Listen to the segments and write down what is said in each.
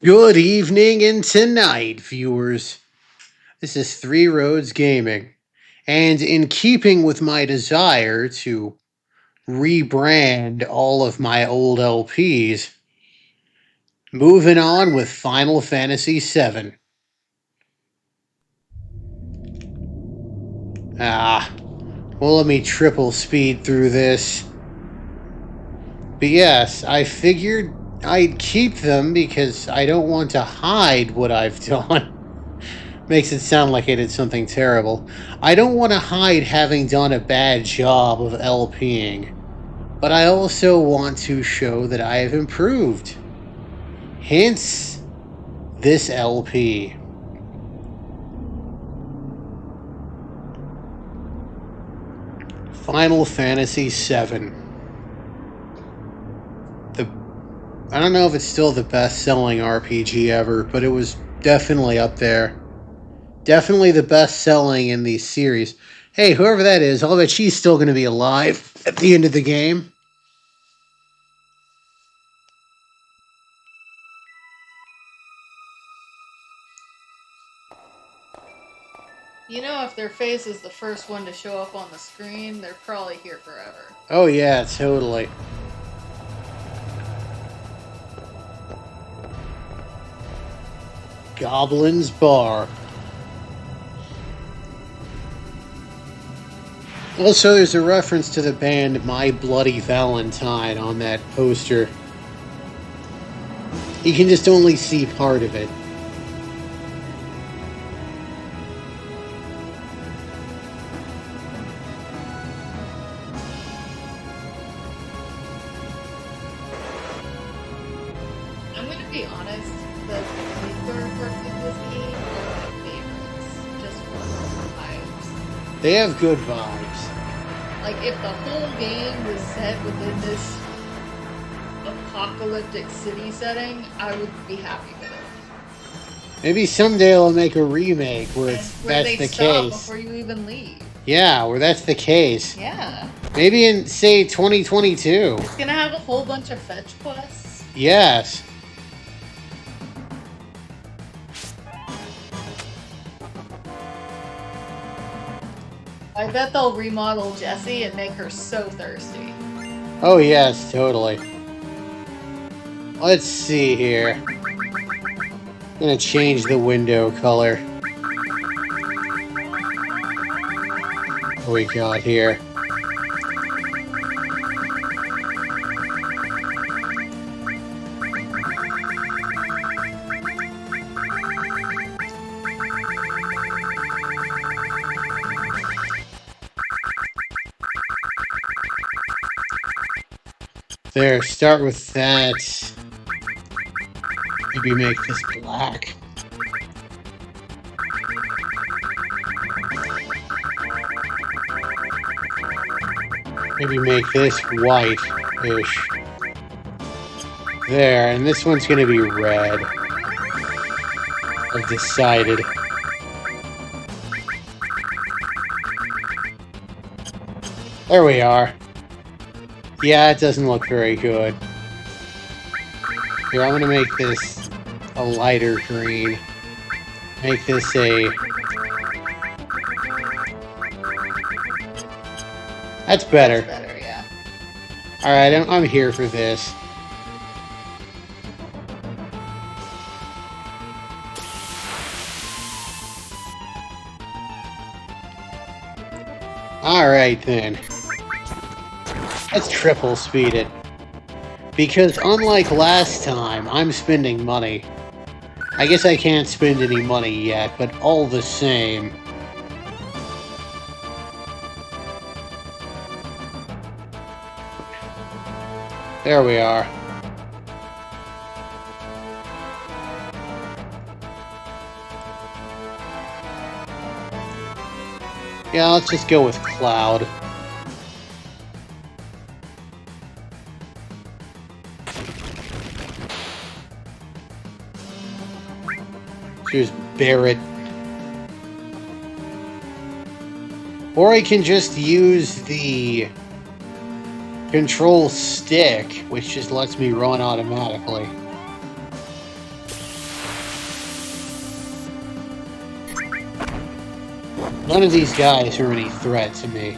Good evening and tonight, viewers. This is Three Roads Gaming. And in keeping with my desire to rebrand all of my old LPs, moving on with Final Fantasy VII. Ah, well, let me triple speed through this. But yes, I figured I'd keep them because I don't want to hide what I've done. Makes it sound like I did something terrible. I don't want to hide having done a bad job of LPing, but I also want to show that I have improved. Hence, this LP. Final Fantasy VII. The I don't know if it's still the best-selling RPG ever, but it was definitely up there. Definitely the best-selling in the series. Hey, whoever that is, I'll bet she's still going to be alive at the end of the game. You know, if their face is the first one to show up on the screen, they're probably here forever. Oh yeah, totally. Goblin's Bar. Also, there's a reference to the band My Bloody Valentine on that poster. You can just only see part of it. I'm gonna be honest, the lead parts of this game are my favorites, just for the vibes. They have good vibes. Like, if the whole game was set within this apocalyptic city setting, I would be happy with it. Maybe someday they'll make a remake where that's the case. Before you even leave. Yeah, where that's the case. Yeah. Maybe in, say, 2022. It's gonna have a whole bunch of fetch quests. Yes. I bet they'll remodel Jessie and make her so thirsty. Oh yes, totally. Let's see here. I'm gonna change the window color. What we got here? There, start with that. Maybe make this black. Maybe make this white-ish. There, and this one's gonna be red. I've decided. There we are. Yeah, it doesn't look very good. Here, I'm gonna make this a lighter green. Make this a... That's better. That's better, yeah. Alright, I'm here for this. Alright then. Let's triple speed it. Because unlike last time, I'm spending money. I guess I can't spend any money yet, but all the same. There we are. Yeah, let's just go with Cloud. Choose Barrett. Or I can just use the control stick, which just lets me run automatically. None of these guys are any threat to me.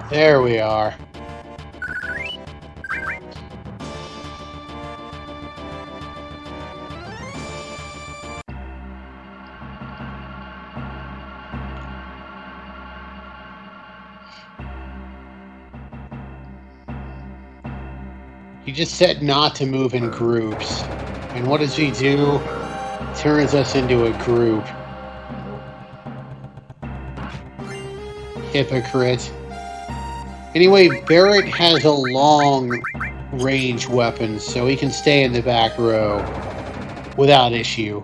There we are. He just said not to move in groups. And what does he do? Turns us into a group. Hypocrite. Anyway, Barrett has a long range weapon, so he can stay in the back row without issue.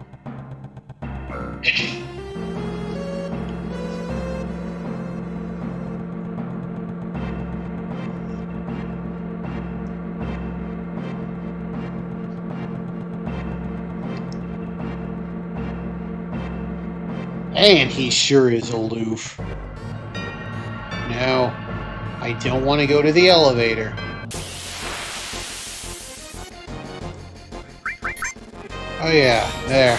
And he sure is aloof. No, I don't want to go to the elevator. Oh yeah, there.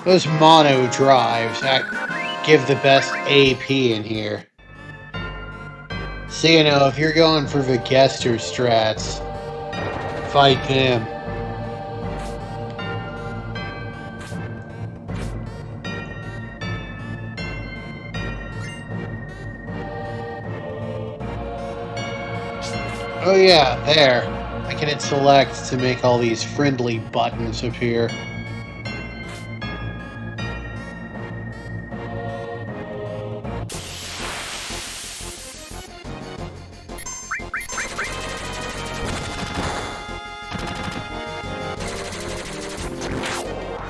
Those mono drives that give the best AP in here. So you know, if you're going for the Gester strats, fight them. Oh yeah, there. I can hit select to make all these friendly buttons appear.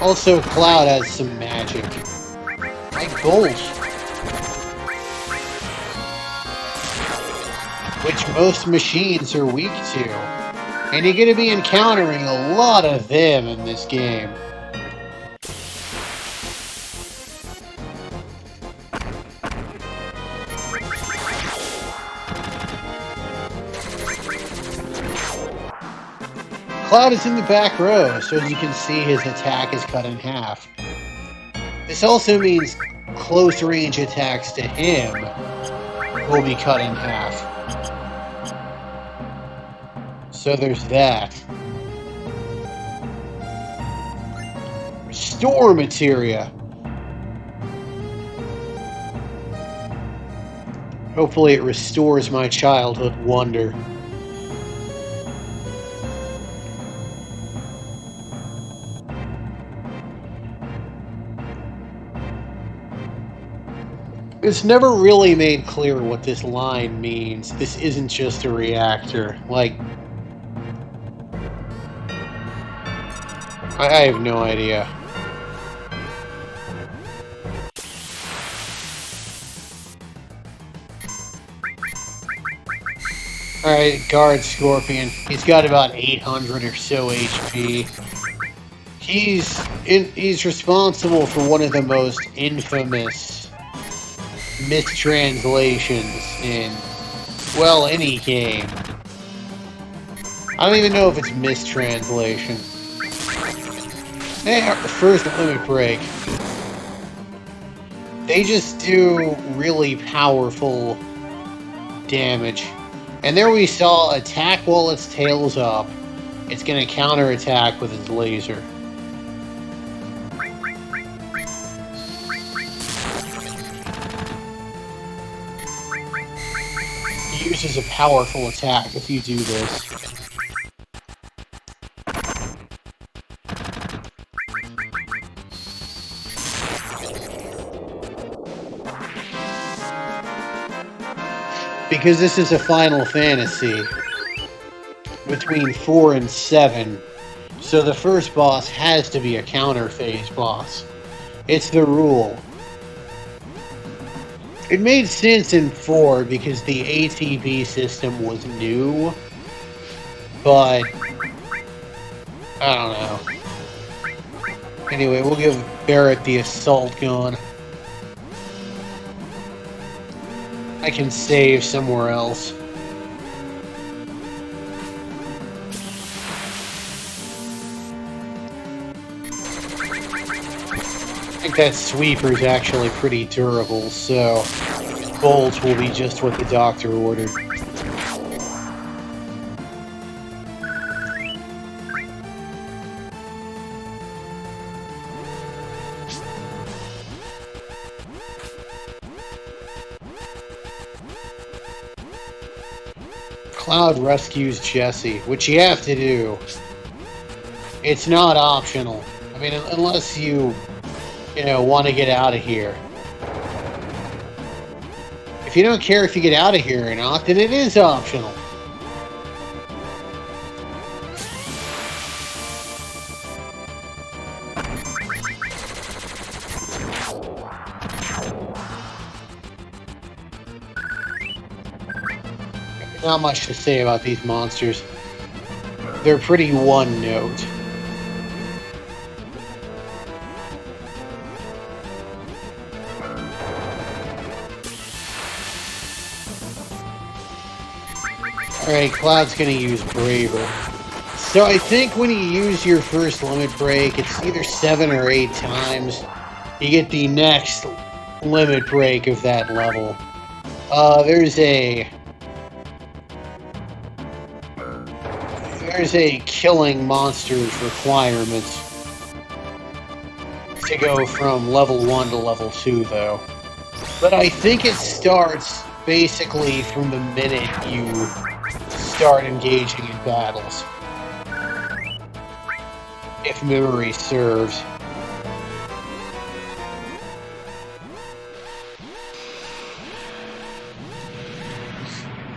Also, Cloud has some magic. Like gold. Which most machines are weak to. And you're going to be encountering a lot of them in this game. Cloud is in the back row, so as you can see, his attack is cut in half. This also means close range attacks to him will be cut in half. So there's that. Restore materia. Hopefully it restores my childhood wonder. It's never really made clear what this line means. This isn't just a reactor. Like, I have no idea. Alright, guard Scorpion. He's got about 800 or so HP. He's responsible for one of the most infamous mistranslations in, well, any game. I don't even know if it's mistranslation. Hey, first limit break. They just do really powerful damage. And there we saw attack while its tail's up. It's going to counterattack with its laser. He uses a powerful attack if you do this. Because this is a Final Fantasy between 4 and 7, so the first boss has to be a counter phase boss. It's the rule. It made sense in 4 because the ATB system was new, but I don't know. Anyway, we'll give Barrett the assault gun. I can save somewhere else. I think that sweeper's actually pretty durable, so bolt will be just what the doctor ordered. Cloud rescues Jesse, which you have to do. It's not optional. I mean, unless you want to get out of here. If you don't care if you get out of here or not, then it is optional. Not much to say about these monsters. They're pretty one note. Alright, Cloud's gonna use Braver. So I think when you use your first limit break, it's either 7 or 8 times. You get the next limit break of that level. There's a killing monsters requirement to go from level 1 to level 2, though. But I think it starts basically from the minute you start engaging in battles. If memory serves.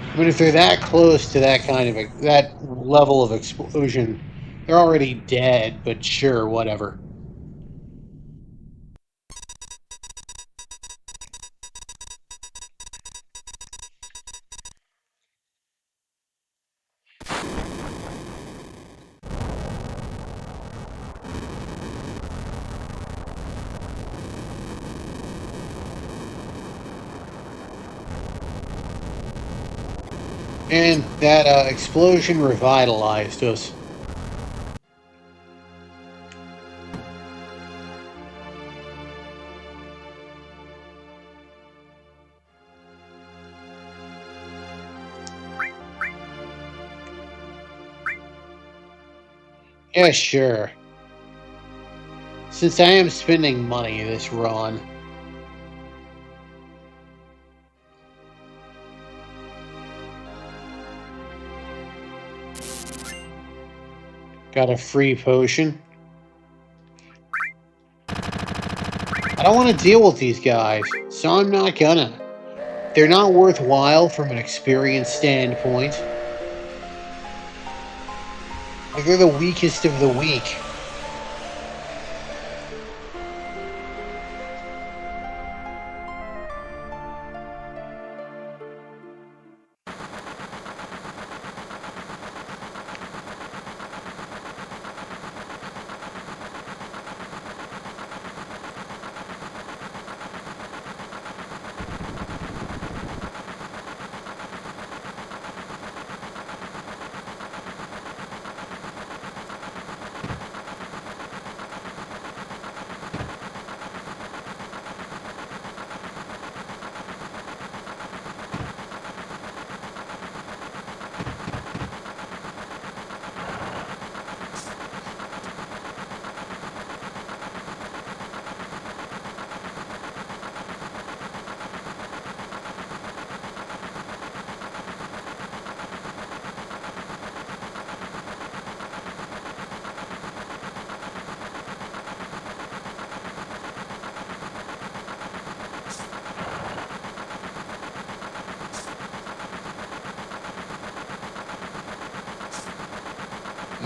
I mean, if they're that close to that kind of that level of explosion, they're already dead, but sure, whatever. And that explosion revitalized us. Yeah, sure. Since I am spending money this run. Got a free potion. I don't want to deal with these guys, so I'm not gonna. They're not worthwhile from an experience standpoint. Like, they're the weakest of the weak.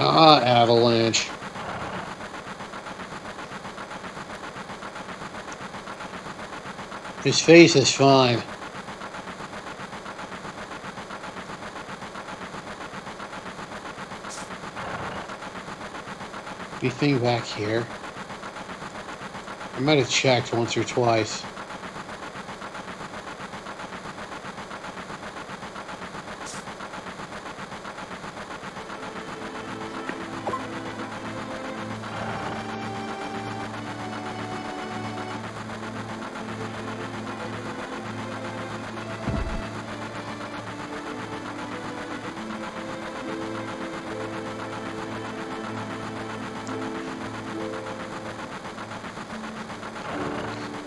Ah, avalanche. His face is fine. Anything back here? I might have checked once or twice.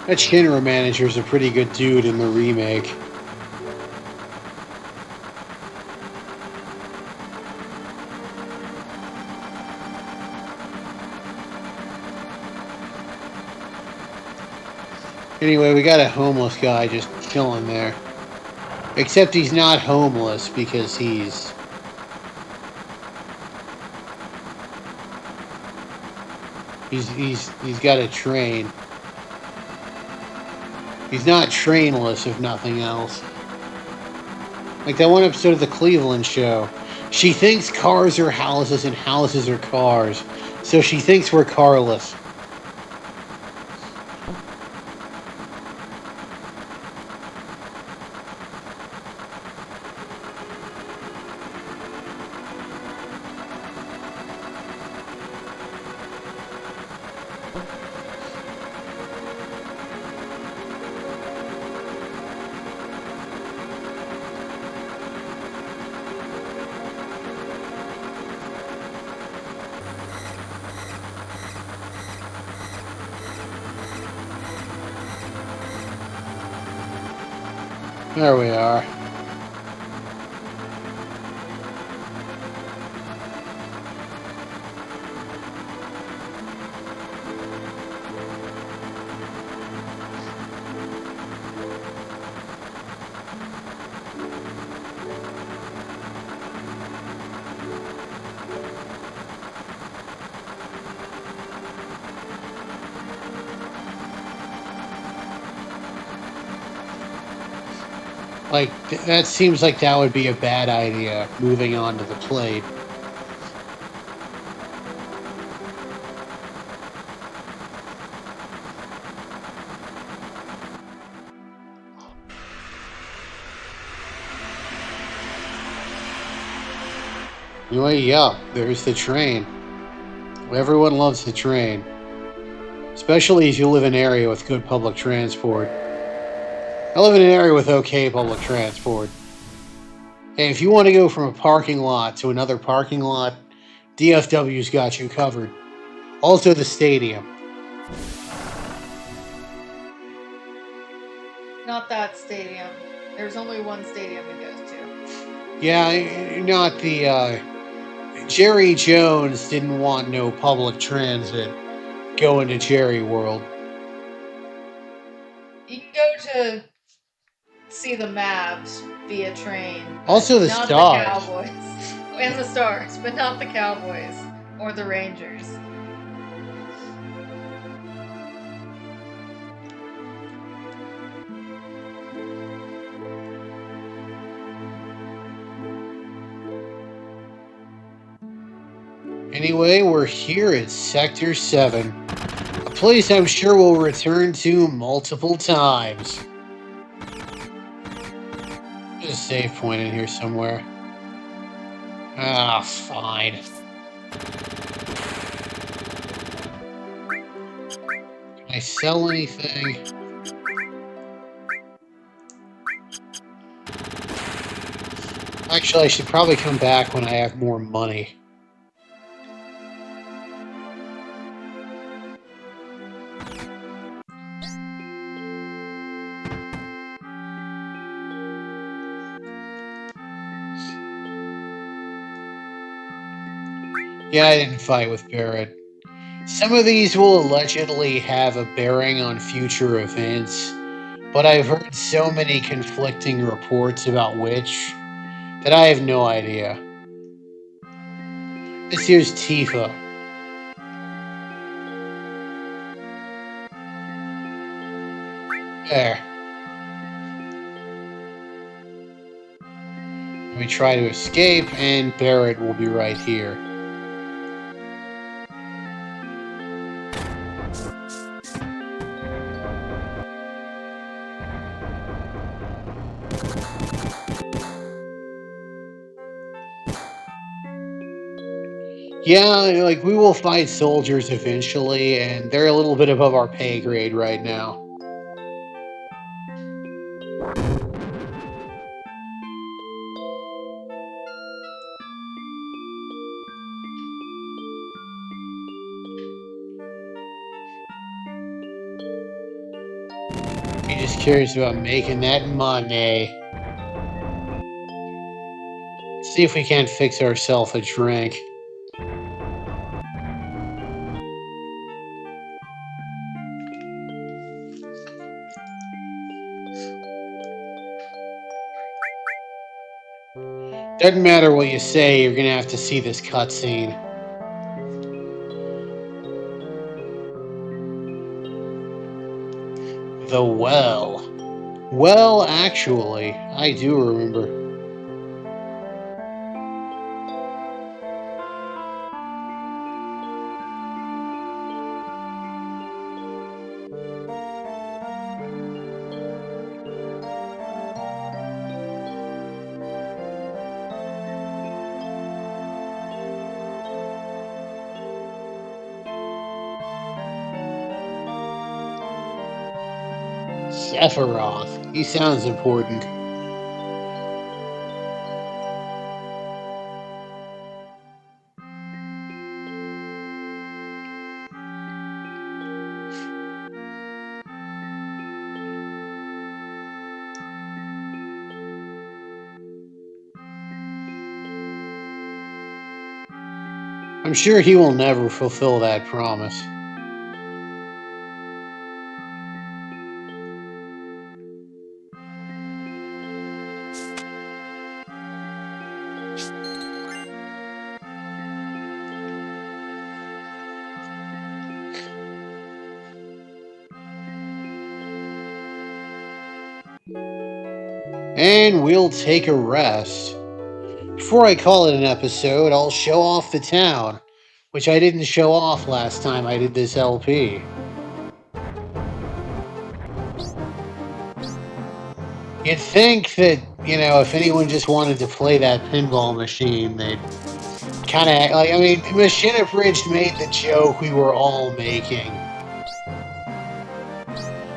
That Shinra manager's a pretty good dude in the remake. Anyway, we got a homeless guy just chilling there. Except he's not homeless because he's got a train. He's not trainless, if nothing else. Like that one episode of the Cleveland Show. She thinks cars are houses and houses are cars. So she thinks we're carless. There we are. Like, that seems like that would be a bad idea, moving on to the plate. Anyway, yeah, there's the train. Everyone loves the train. Especially if you live in an area with good public transport. I live in an area with okay public transport. Hey, if you want to go from a parking lot to another parking lot, DFW's got you covered. Also the stadium. Not that stadium. There's only one stadium it goes to. Yeah, not the, Jerry Jones didn't want no public transit going to Jerry World. You can go to see the Mavs via train. Also the not Stars. The Cowboys. And the Stars, but not the Cowboys. Or the Rangers. Anyway, we're here at Sector 7. A place I'm sure we'll return to multiple times. There's a save point in here somewhere. Ah, fine. Can I sell anything? Actually, I should probably come back when I have more money. Yeah, I didn't fight with Barrett. Some of these will allegedly have a bearing on future events, but I've heard so many conflicting reports about which that I have no idea. This here's Tifa. There. We try to escape, and Barrett will be right here. Yeah, like we will fight soldiers eventually, and they're a little bit above our pay grade right now. He's just curious about making that money. See if we can't fix ourselves a drink. Doesn't matter what you say, you're gonna have to see this cutscene. The well. Well, actually, I do remember. Sephiroth. He sounds important. I'm sure he will never fulfill that promise. And we'll take a rest. Before I call it an episode, I'll show off the town, which I didn't show off last time I did this LP. You'd think that, if anyone just wanted to play that pinball machine, they'd kind of like, I mean, Machine Abridged made the joke we were all making.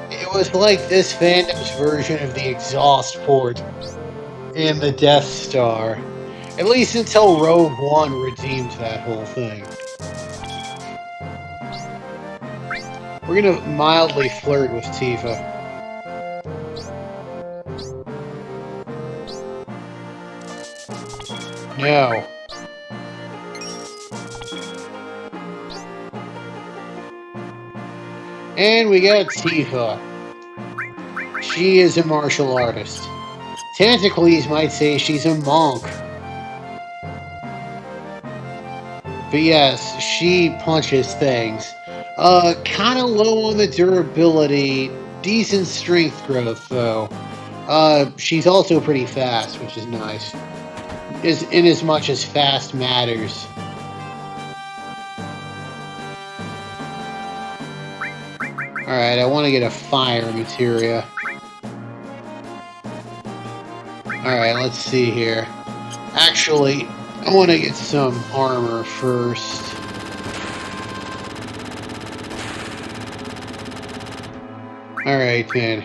It was like this fandom's version of the exhaust port in the Death Star. At least until Rogue One redeemed that whole thing. We're gonna mildly flirt with Tifa. No. And we got Tifa. She is a martial artist. Tentacles might say she's a monk. But yes, she punches things. Kind of low on the durability. Decent strength growth, though. She's also pretty fast, which is nice. In as much as fast matters. Alright, I want to get a fire materia. Alright, let's see here. Actually, I want to get some armor first. Alright, then.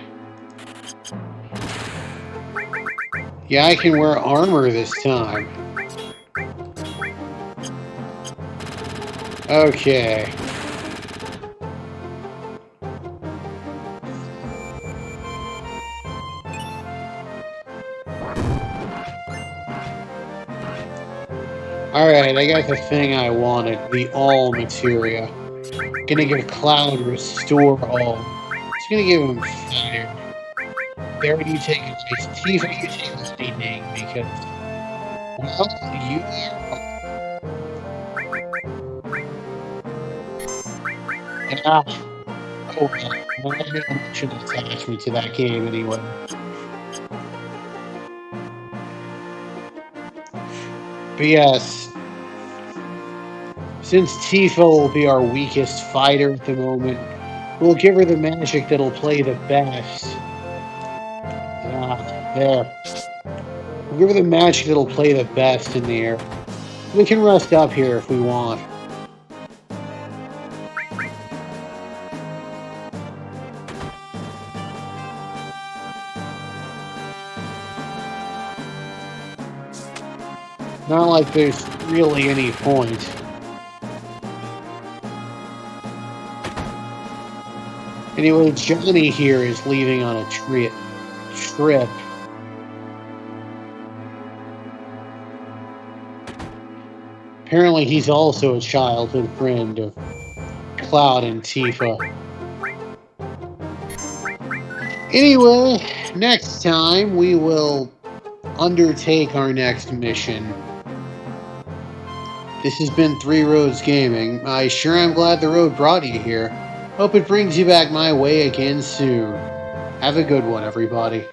Yeah, I can wear armor this time. Okay. Alright, I got the thing I wanted. The all materia. Gonna give Cloud restore all. It's gonna give him fire. There you take it. Tifa, you take the lightning because, well, you are. Yeah. Oh, well, I have an emotional attachment to that game anyway. But yes, since Tifa will be our weakest fighter at the moment, we'll give her the magic that'll play the best. There. We'll give her the magic that'll play the best in the air. We can rest up here if we want. Not like there's really any point. Anyway, Johnny here is leaving on a trip. Apparently, he's also a childhood friend of Cloud and Tifa. Anyway, next time we will undertake our next mission. This has been Three Roads Gaming. I sure am glad the road brought you here. Hope it brings you back my way again soon. Have a good one, everybody.